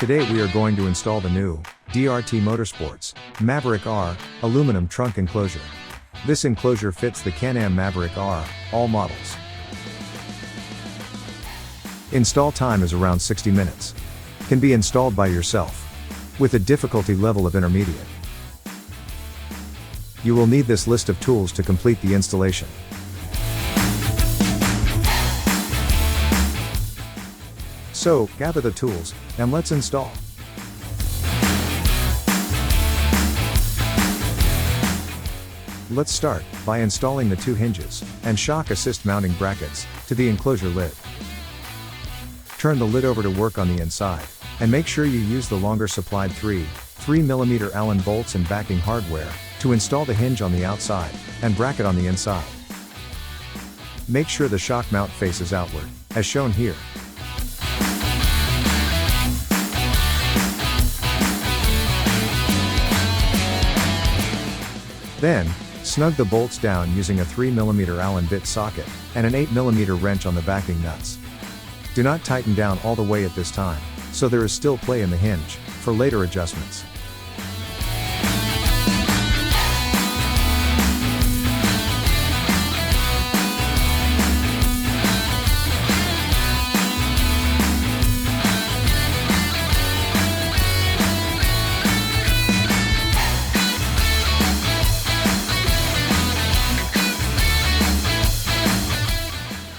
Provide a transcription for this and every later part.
Today we are going to install the new DRT Motorsports Maverick R aluminum trunk enclosure. This enclosure fits the Can-Am Maverick R, all models. Install time is around 60 minutes. Can be installed by yourself, with a difficulty level of intermediate. You will need this list of tools to complete the installation. So, gather the tools, and let's install. Let's start by installing the two hinges and shock assist mounting brackets to the enclosure lid. Turn the lid over to work on the inside, and make sure you use the longer supplied 3mm Allen bolts and backing hardware to install the hinge on the outside and bracket on the inside. Make sure the shock mount faces outward, as shown here. Then, snug the bolts down using a 3mm Allen bit socket and an 8mm wrench on the backing nuts. Do not tighten down all the way at this time, so there is still play in the hinge for later adjustments.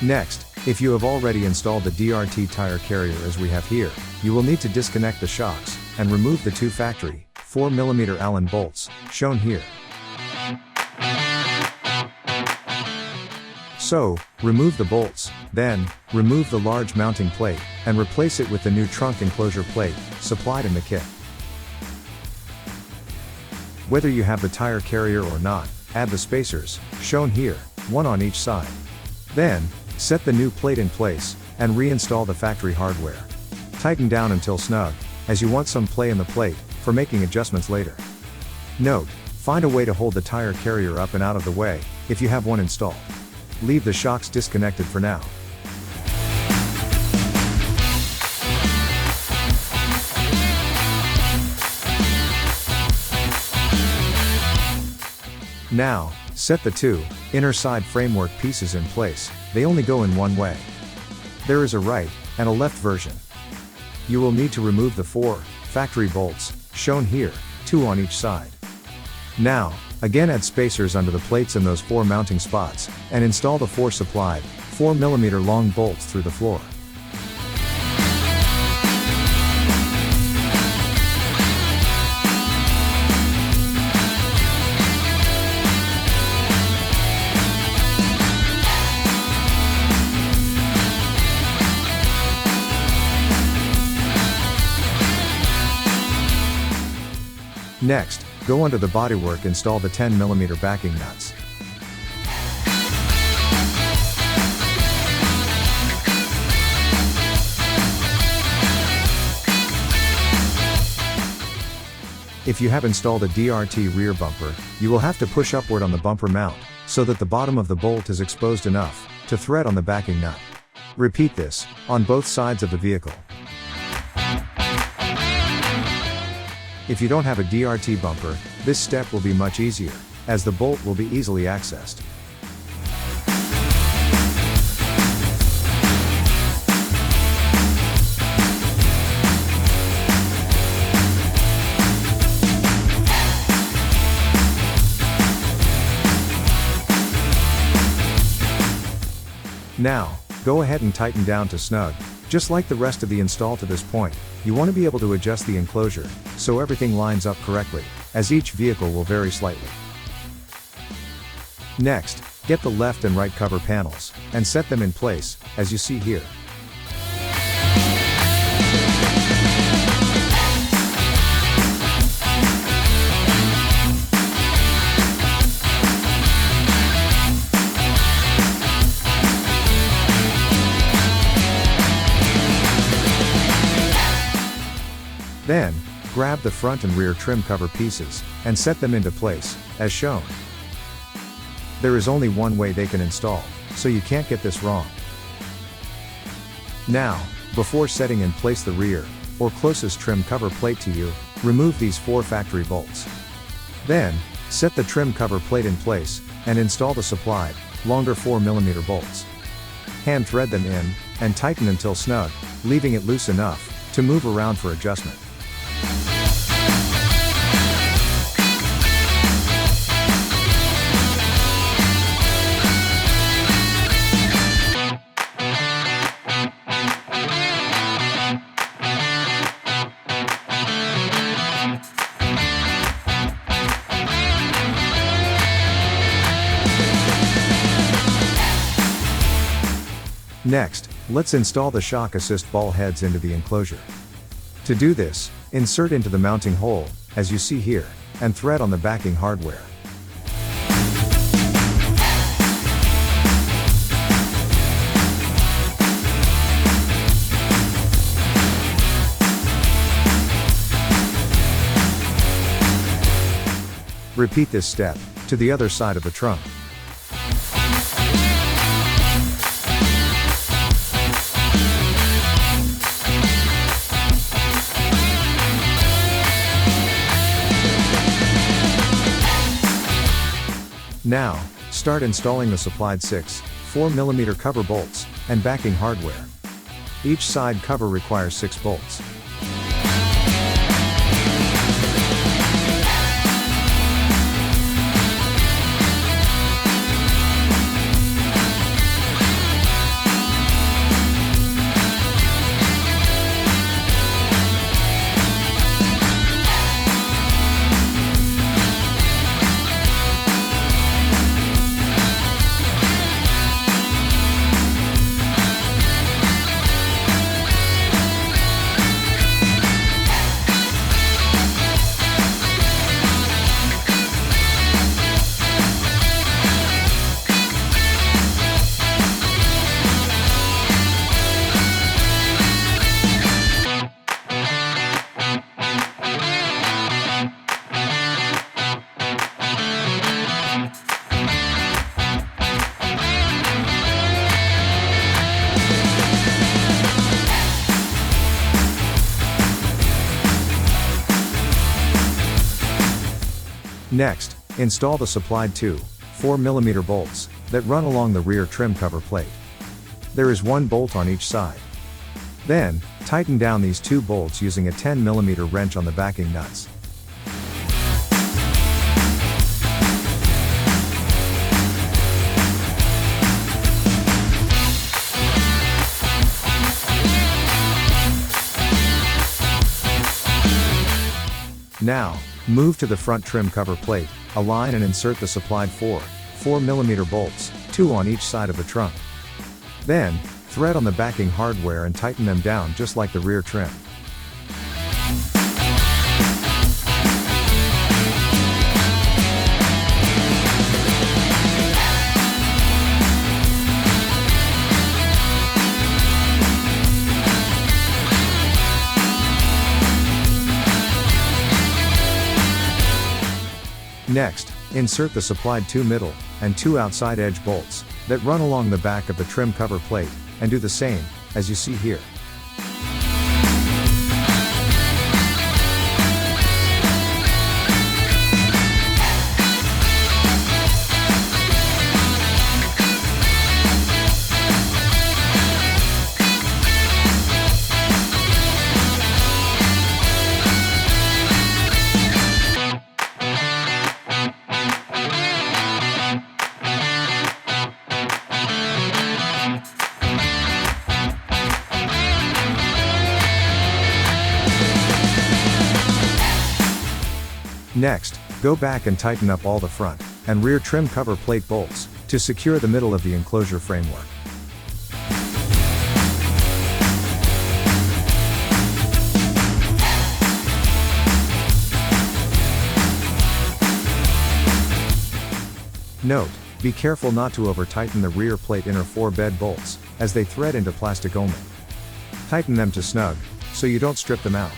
Next, if you have already installed the DRT tire carrier as we have here, you will need to disconnect the shocks and remove the two factory 4mm Allen bolts, shown here. So, remove the bolts, then, remove the large mounting plate, and replace it with the new trunk enclosure plate, supplied in the kit. Whether you have the tire carrier or not, add the spacers, shown here, one on each side. Then, set the new plate in place, and reinstall the factory hardware. Tighten down until snug, as you want some play in the plate, for making adjustments later. Note, find a way to hold the tire carrier up and out of the way, if you have one installed. Leave the shocks disconnected for now. Now, set the two inner side framework pieces in place. They only go in one way. There is a right and a left version. You will need to remove the 4 factory bolts, shown here, 2 on each side. Now, again add spacers under the plates in those 4 mounting spots, and install the 4 supplied 4mm long bolts through the floor. Next, go under the bodywork, install the 10mm backing nuts. If you have installed a DRT rear bumper, you will have to push upward on the bumper mount, so that the bottom of the bolt is exposed enough to thread on the backing nut. Repeat this on both sides of the vehicle. If you don't have a DRT bumper, this step will be much easier, as the bolt will be easily accessed. Now, go ahead and tighten down to snug. Just like the rest of the install to this point, you want to be able to adjust the enclosure, so everything lines up correctly, as each vehicle will vary slightly. Next, get the left and right cover panels, and set them in place, as you see here. Then, grab the front and rear trim cover pieces, and set them into place, as shown. There is only one way they can install, so you can't get this wrong. Now, before setting in place the rear or closest trim cover plate to you, remove these 4 factory bolts. Then, set the trim cover plate in place, and install the supplied, longer 4mm bolts. Hand thread them in, and tighten until snug, leaving it loose enough to move around for adjustment. Next, let's install the shock assist ball heads into the enclosure. To do this, insert into the mounting hole, as you see here, and thread on the backing hardware. Repeat this step to the other side of the trunk. Now, start installing the supplied 6 4mm cover bolts and backing hardware. Each side cover requires 6 bolts. Next, install the supplied 2 4mm bolts that run along the rear trim cover plate. There is 1 bolt on each side. Then, tighten down these 2 bolts using a 10mm wrench on the backing nuts. Now, move to the front trim cover plate, align and insert the supplied 4 4mm bolts, 2 on each side of the trunk. Then, thread on the backing hardware and tighten them down just like the rear trim. Next, insert the supplied 2 middle and 2 outside edge bolts that run along the back of the trim cover plate, and do the same, as you see here. Next, go back and tighten up all the front and rear trim cover plate bolts to secure the middle of the enclosure framework. Note, be careful not to over-tighten the rear plate inner 4 bed bolts, as they thread into plastic only. Tighten them to snug, so you don't strip them out.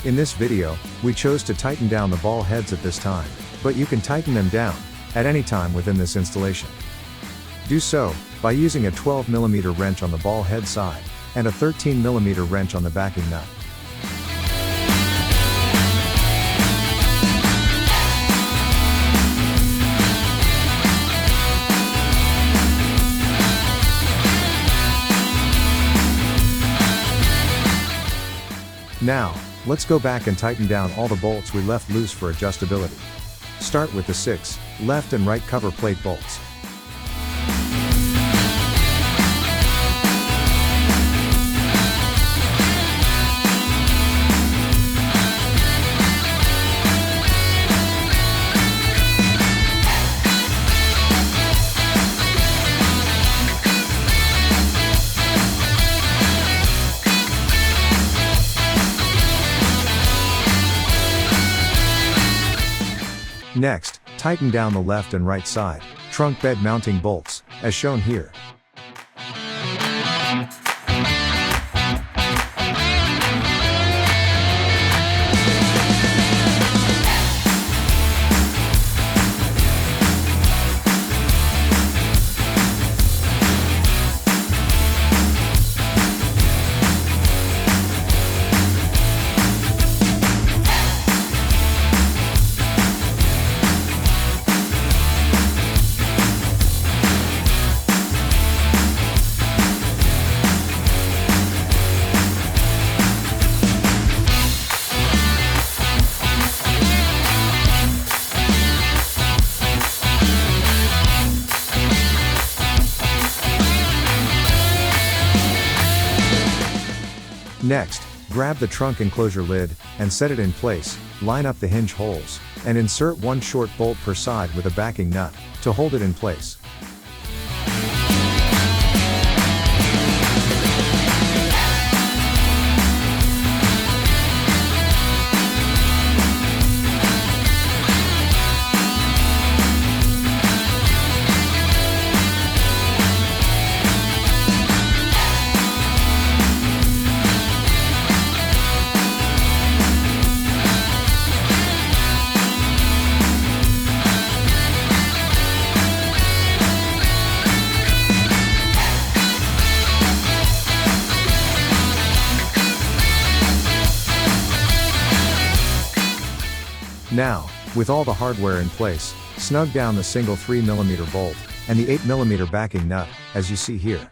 In this video, we chose to tighten down the ball heads at this time, but you can tighten them down at any time within this installation. Do so by using a 12mm wrench on the ball head side and a 13mm wrench on the backing nut. Now, let's go back and tighten down all the bolts we left loose for adjustability. Start with the 6 left and right cover plate bolts. Next, tighten down the left and right side trunk bed mounting bolts, as shown here. Next, grab the trunk enclosure lid and set it in place, line up the hinge holes, and insert one short bolt per side with a backing nut to hold it in place. Now, with all the hardware in place, snug down the single 3mm bolt and the 8mm backing nut, as you see here.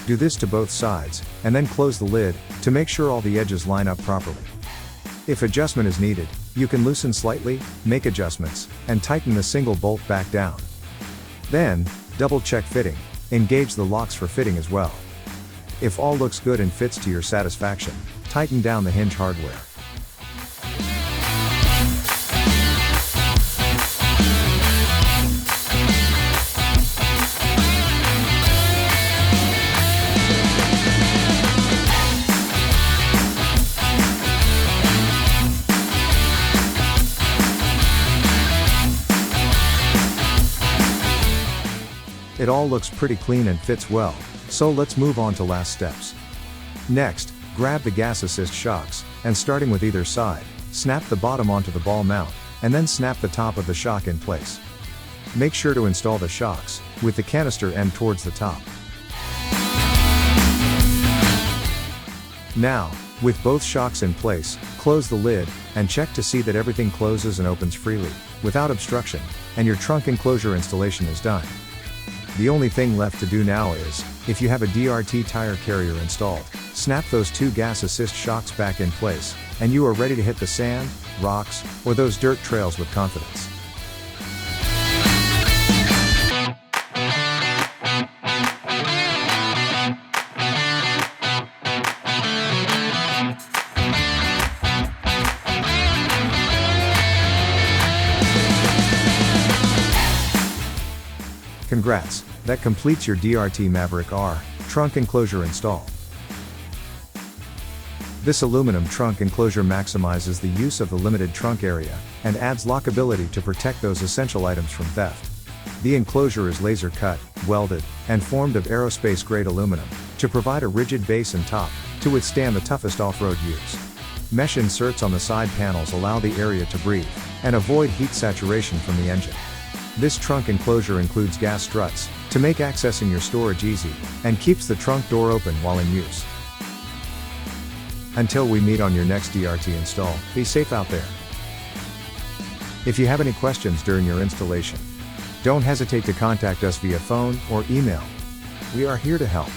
Do this to both sides, and then close the lid, to make sure all the edges line up properly. If adjustment is needed, you can loosen slightly, make adjustments, and tighten the single bolt back down. Then, double check fitting, engage the locks for fitting as well. If all looks good and fits to your satisfaction, tighten down the hinge hardware. It all looks pretty clean and fits well, so let's move on to last steps. Next, grab the gas assist shocks, and starting with either side, snap the bottom onto the ball mount, and then snap the top of the shock in place. Make sure to install the shocks with the canister end towards the top. Now, with both shocks in place, close the lid, and check to see that everything closes and opens freely, without obstruction, and your trunk enclosure installation is done. The only thing left to do now is, if you have a DRT tire carrier installed, snap those 2 gas assist shocks back in place, and you are ready to hit the sand, rocks, or those dirt trails with confidence. Congrats, that completes your DRT Maverick R Trunk enclosure install. This aluminum trunk enclosure maximizes the use of the limited trunk area, and adds lockability to protect those essential items from theft. The enclosure is laser cut, welded, and formed of aerospace grade aluminum, to provide a rigid base and top, to withstand the toughest off-road use. Mesh inserts on the side panels allow the area to breathe, and avoid heat saturation from the engine. This trunk enclosure includes gas struts, to make accessing your storage easy, and keeps the trunk door open while in use. Until we meet on your next DRT install, be safe out there. If you have any questions during your installation, don't hesitate to contact us via phone or email. We are here to help.